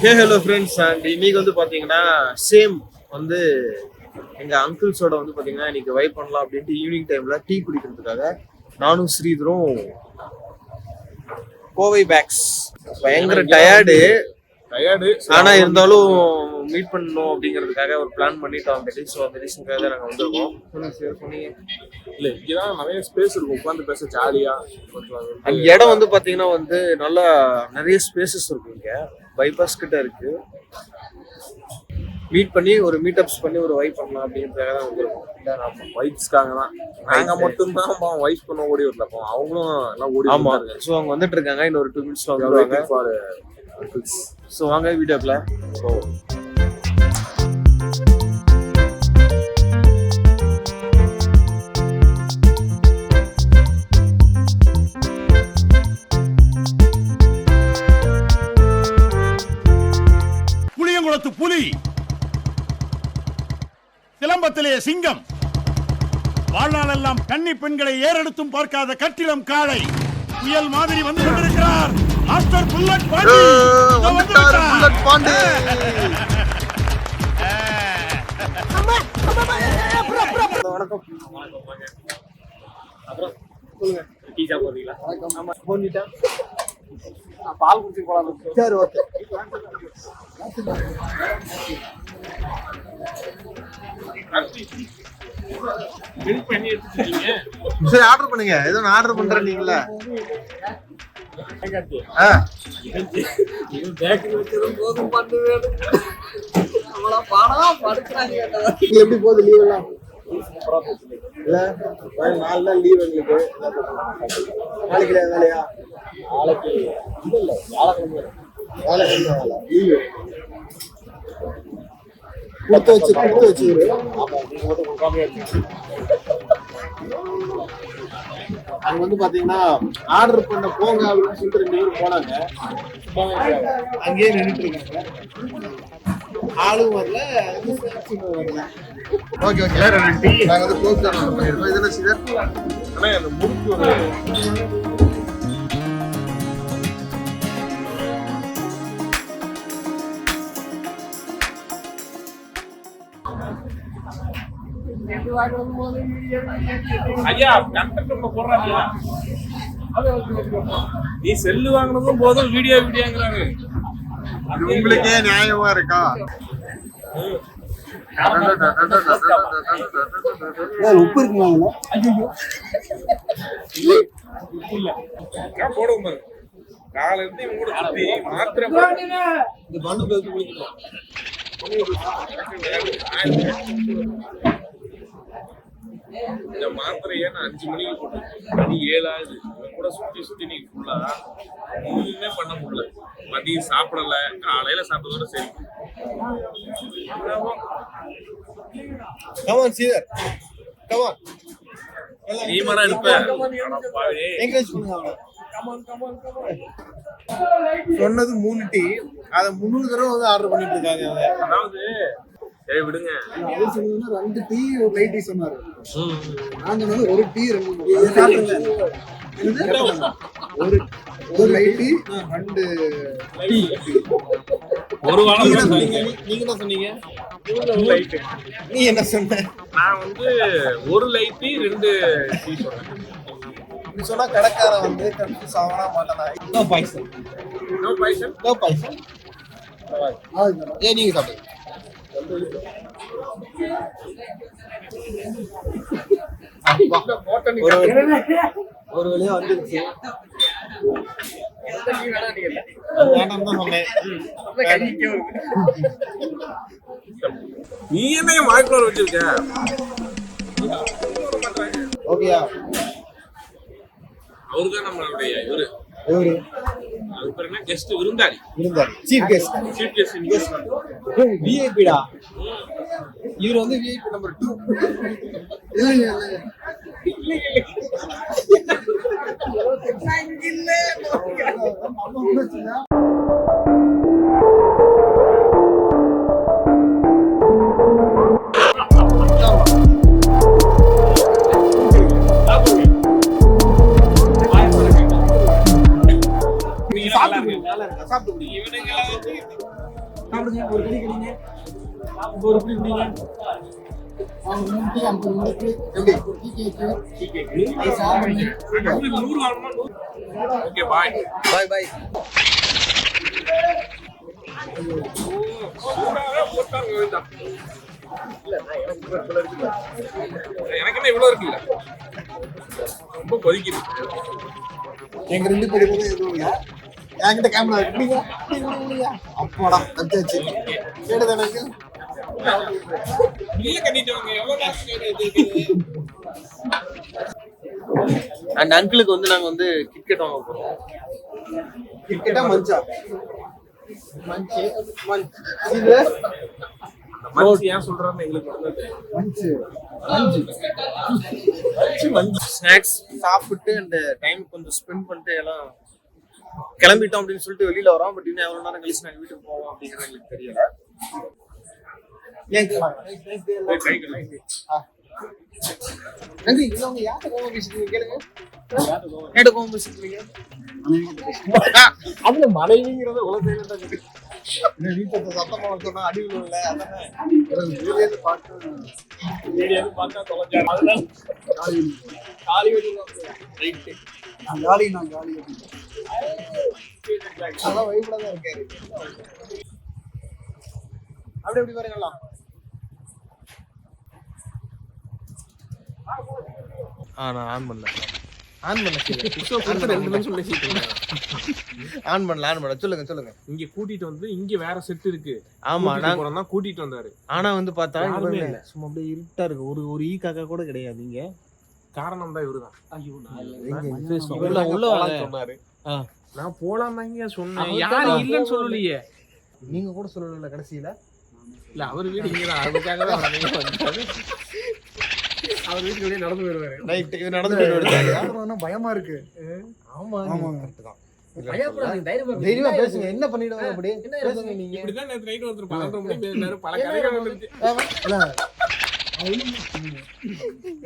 Hello friends, and இன்னைக்கு வந்து பாத்தீங்கன்னா சேம் வந்து எங்க அங்கிள்ஸோட வந்து பாத்தீங்கன்னா இன்னைக்கு வைப் பண்ணலாம் அப்படின்ட்டு ஈவினிங் டைம்ல டீ குடிக்கிறதுக்காக நானும் ஸ்ரீதரும் கோவை பேக்ஸ். பயங்கர டயர்டு ஆனா இருந்தாலும் மீட் பண்ணணும் அப்படிங்கிறதுக்காக ஒரு பிளான் பண்ணிட்டோம். அந்த டீஸ் அந்த ரீசனுக்காக தான் நாங்கள் வந்திருக்கோம். சொன்னீங்க இல்ல, இங்கதான் நிறைய ஸ்பேஸ் இருக்கும், உட்காந்து பேச ஜாலியா. அந்த இடம் வந்து பாத்தீங்கன்னா வந்து நல்லா நிறைய ஸ்பேசஸ் இருக்கும். இங்க பைபாஸ் கிட்ட இருக்கு. மீட் பண்ணி ஒரு மீட்டப்ஸ் பண்ணி ஒரு வைப் பண்ணலாம் அப்படின்றதுக்காக தான் வந்திருக்கோம். வைப்ஸ்க்காக தான். நாங்க மட்டும்தான் வைப் பண்ண ஓடி வரல, அவங்களும் எல்லாம் ஓடி. ஆமா, ஸோ அவங்க வந்துட்டு இருக்காங்க. இன்னொரு 2 minutes வந்துருவாங்க. ஸோ வாங்க வீடியோக்குள்ள. ஸோ புளியங்குளத்து புலி, சிலம்பத்திலே சிங்கம், வாழ்நாளெல்லாம் கன்னி பெண்களை ஏறெடுத்தும் பார்க்காத கட்டிடம் காளை, புயல் மாதிரி வந்து கொண்டிருக்கிறார் master bullet Pandi. Bullet Pandi வணக்கம். அப்புறம் சொல்லுங்க, டீ சாப்பிடுறீங்களா? ஆமா, போனிட்டா பால் குடிச்சு போலாம். சரி, ஓகே. சரி, ஆர்டர் பண்ணுங்க. ஏதோ நான் ஆர்டர் பண்றேன். நீங்களா எப்படி போகுது லீவ் எல்லாம்? இல்ல, 4 நாள் லீவ் எங்களுக்கு. நாளைக்கு வேலையா? நாளைக்கு இல்ல, வியாழக்கிழமை லீவு. கொடுத்து வச்சு அங்க வந்து பாத்தீங்கன்னா ஆர்டர் பண்ண போங்க அப்படின்னு சொல்லிட்டு 2 பேரும் போனாங்க. அங்கேயே நின்றுட்டு இருக்காங்க. ஆளும் வரல, வரல. ஓகே ஓகே, நாங்க வந்து க்ளோஸ் டவுன் பண்ணிருக்கோம். இதெல்லாம் சிதர் ஆனா அந்த முறுக்கு ஒரு ஐயா கண்டென்ட் போடுறாங்க. நீ செல்லு வாங்கினதும் போதும், வீடியோங்கிறாங்க. அது உங்களுக்கே நியாயமா இருக்கா? உப்பு இருக்குங்களா? உப்பு இல்ல, போடுங்க. கால இருந்து இவங்க கூட சுத்தி மாத்திரை இந்த பண்டு பேசி குளிக்கணும். இந்த மாத்திரையே நான் 5 மணிக்கு போட்டேன், மணி 7 ஆகுது. இவன் கூட சுத்தி நீங்க ஃபுல்லா ஒண்ணுமே பண்ண முடியல. மதியம் சாப்பிடல, காலையில சாப்பிட்டதோட சரி. Come on, Caesar. Come on. நீ மரா இருப்ப. என்கரேஜ் பண்ணுங்க அவனை. சொன்னது 3 டீ, அத 300 தடவை வந்து ஆர்டர் பண்ணிட்டு இருக்காங்க. அதாவது சரி விடுங்க. அது சொன்னதுன்னா 2 டீ ஒரு லைட் டீ சொன்னாரு. நான் சொன்னது 1 டீ 2 சாப்பிடுங்க. ஒரு லைட் டீ 2 டீ. ஒரு வாரம் நீங்க என்ன சொன்னீங்க? லைட். நீ என்ன சொன்ன? நான் வந்து 1 லைட் 2 டீ சொன்னேன். நீ சொன்னா கடைக்காரன் வந்து கன்ஃபியூஸ் ஆவனா மாட்டானா? No poison. ஏன் நீங்க சாப்பிடுங்க. ஒரு வழியா வந்துருச்சு. நீ என்ன வாய்க்குள்ள வச்சிருக்க? ஓகேயா? அவருதான் நம்மளுடைய இவரு அதுக்கு என்ன கெஸ்ட் விருந்தாளி. சீஃப் கெஸ்ட் விஐபிடா. இவர் வந்து விஐபி நம்பர் 2. சாப்பிட்டு சாப்பிடுங்க ஒரு கடி கடிங்க ஒரு புடி புடிங்க ஓகே பாய் பாய் பாய். எனக்கு என்ன இவ்வளவு இருக்குல்ல ரொம்ப கொதிக்குது எங்க 2 பேரும் எதுவும் என்கிட்ட கேமரா இருக்குங்க. அப்பாடா வச்சாச்சு. கேடுது எனக்கு. இல்ல கட்டிட்டவங்க எவ்வளவு அண்ட் அங்கிளுக்கு வந்து நாங்க வந்து கிட்கெட் வாங்க போறோம். கிட்டா மஞ்சா மஞ்சு இது மஞ்சு ஏன் சொல்றாருன்னு எங்களுக்கு மஞ்சு மஞ்சு ஸ்நாக்ஸ் சாப்பிட்டு அந்த டைம் கொஞ்சம் ஸ்பெண்ட் பண்ணிட்டு எல்லாம் கிளம்பிட்டோம் அப்படின்னு சொல்லிட்டு வெளியில வரோம். பட் இன்னும் எவ்வளவு நேரம் கழிச்சு நாங்க வீட்டுக்கு போவோம் அப்படிங்கிறது எங்களுக்கு தெரியல. ஏன் கை கை நன்றி. இவங்க யார்கிட்ட கோவம் பேசிட்டு கேளுங்க. கேட்ட கோவம் பேசிக்கிறீங்க. அதுல மனைவிங்கிறத உலக வீட்டை சத்தமா சொன்னா அடி விழுல. அதானே பார்த்தா தொலைஞ்சாரு அதுதான் காலி காலி நான் காலி அதான் வைப்ல தான் இருக்காரு. அப்படி எப்படி பாருங்களா. நான் ஆன் பண்ணல. ஆன் பண்ண 2 நிமிஷம் பேசிட்டு ஆன் பண்ணல. சொல்லுங்க. இங்க கூட்டிட்டு வந்து இங்க வேற செட் இருக்கு. ஆமா நான் போறோம்னா கூட்டிட்டு வந்தாரு. ஆனா வந்து பார்த்தா யாருமே இல்ல. சும்மா அப்படியே இருட்டா இருக்கு. ஒரு ஈ காக்கா கூட கிடையாது இங்க. காரணம் தான் இவருதான். உள்ள வாங்க சொன்னாரு. நான் போலாம் தாங்க சொன்னேன். யாரும் இல்லன்னு சொல்லலையே. நீங்க கூட சொல்லல கடைசியில. இல்ல அவர் வீடு இங்கதான். அதுக்காக தான் வந்தாரு. அவர் வீட்டுக்கு வெளியே நடந்து போயிடுவாரு. ரைட் இது நடந்து போயிடுவாரு. பயமா இருக்கு. ஆமா கரெக்ட் தான். தைரியமா பேசுங்க. என்ன பண்ணிடுவாங்க அப்படி பேசுங்க நீங்க. இப்படிதான் நேத்து நைட் ஒருத்தர் 12 மணி பேசினாரு. பல கதைகள் வந்துருச்சு.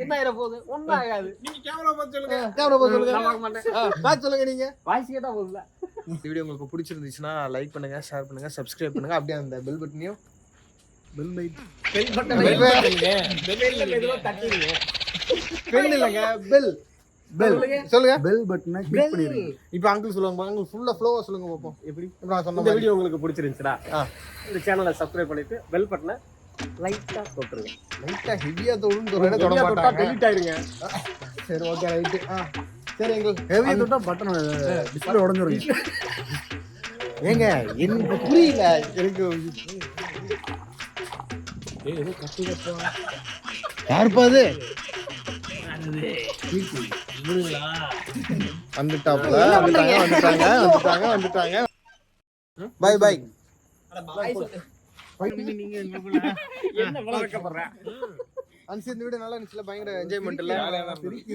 என்ன ஆயிர போகுது? ஒண்ணும் ஆகாது. நீங்க கேமரா பார்த்து சொல்லுங்க. நான் பார்க்க மாட்டேன். பாத்து சொல்லுங்க நீங்க. வாய்ஸ் கேட்டா போதுல. இந்த வீடியோ உங்களுக்கு பிடிச்சிருந்துச்சுன்னா லைக் பண்ணுங்க, ஷேர் பண்ணுங்க, சப்ஸ்கிரைப் பண்ணுங்க. அப்படியே அந்த பெல் பட்டனையும் பெல் சொல்லுங்க. பெல் பட்டனை கிளிக் பண்ணிருங்க. இப்போ அங்கிள் சொல்லுவாங்க. அங்கிள் ஃபுல்லா ஃப்ளோவா சொல்லுங்க பாப்போம். எப்படி நான் சொன்ன இந்த மாதிரி. வீடியோ உங்களுக்கு பிடிச்சிருந்துச்சுடா இந்த சேனலை சப்ஸ்கிரைப் பண்ணிட்டு பெல் பட்டனை லைட்டா தொட்டுருங்க. லைட்டா ஹெவியா தொடுன்னு சொல்றேன். தொட மாட்டாங்க. டெலீட் ஆயிருங்க. சரி ஓகே ரைட். சரி எங்க ஹெவியா தொட்டா பட்டன் டிஸ்ப்ளே உடைஞ்சிருங்க. ஏங்க எனக்கு புரியல. எனக்கு ஏதோ கத்துக்கப்பா. யாருப்பா அது? வந்துட்டாங்க. Bye bye. நீங்க என்ன வளர்க்கப்படுற இந்த வீடியோ நல்லா இருந்துச்சுல. பயங்கர என்ஜாய்மெண்ட் இல்ல.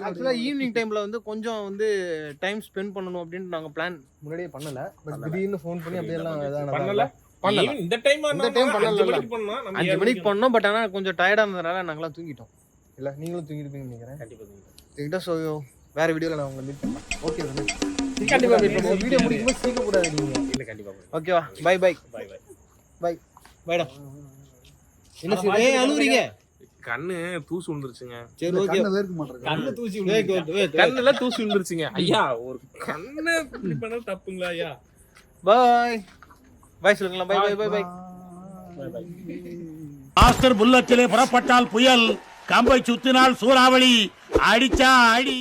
ஆக்சுவலா ஈவினிங் டைம்ல வந்து கொஞ்சம் வந்து டைம் ஸ்பெண்ட் பண்ணணும் அப்படின்னு நாங்க பிளான் முன்னாடியே பண்ணல. பட் திடீர்னு ஃபோன் பண்ணி அப்படியே எல்லாம் பண்ணல. இந்த டைம் பண்ணல. 5 மணிக்கு பண்ணோம். பட் ஆனா கொஞ்சம் டயர்டா இருந்ததுனால நாங்களாம் தூங்கிட்டோம். இல்ல நீங்களும் தூங்கிருப்பீங்கன்னு நினைக்கிறேன். கண்டிப்பா சோ வேற வீடியோல நான் உங்களை மீட் பண்ணேன். ஓகே கண்டிப்பா மீட் பண்ணுவோம். வீடியோ முடிக்கும்போது சீக்க கூடாது நீங்க. இல்ல கண்டிப்பா ஓகேவா? Bye bye bye bye bye பைடா. என்ன செய்ய அழுகுறீங்க? கண்ணு தூசு விழுந்துருச்சுங்க. சரி ஓகே. கண்ணு தூசி கண்ணுல தூசு விழுந்துருச்சுங்க. ஐயா ஒரு கண்ணு இப்படி பண்ண தப்புங்களா ஐயா? பாய் பாய் சொல்லுங்களா. Bye bye bye bye. Master புல்லட்டிலே புறப்பட்டால் புயல், கம்பை சுத்தினால் சூறாவளி, அடிச்சா அடி.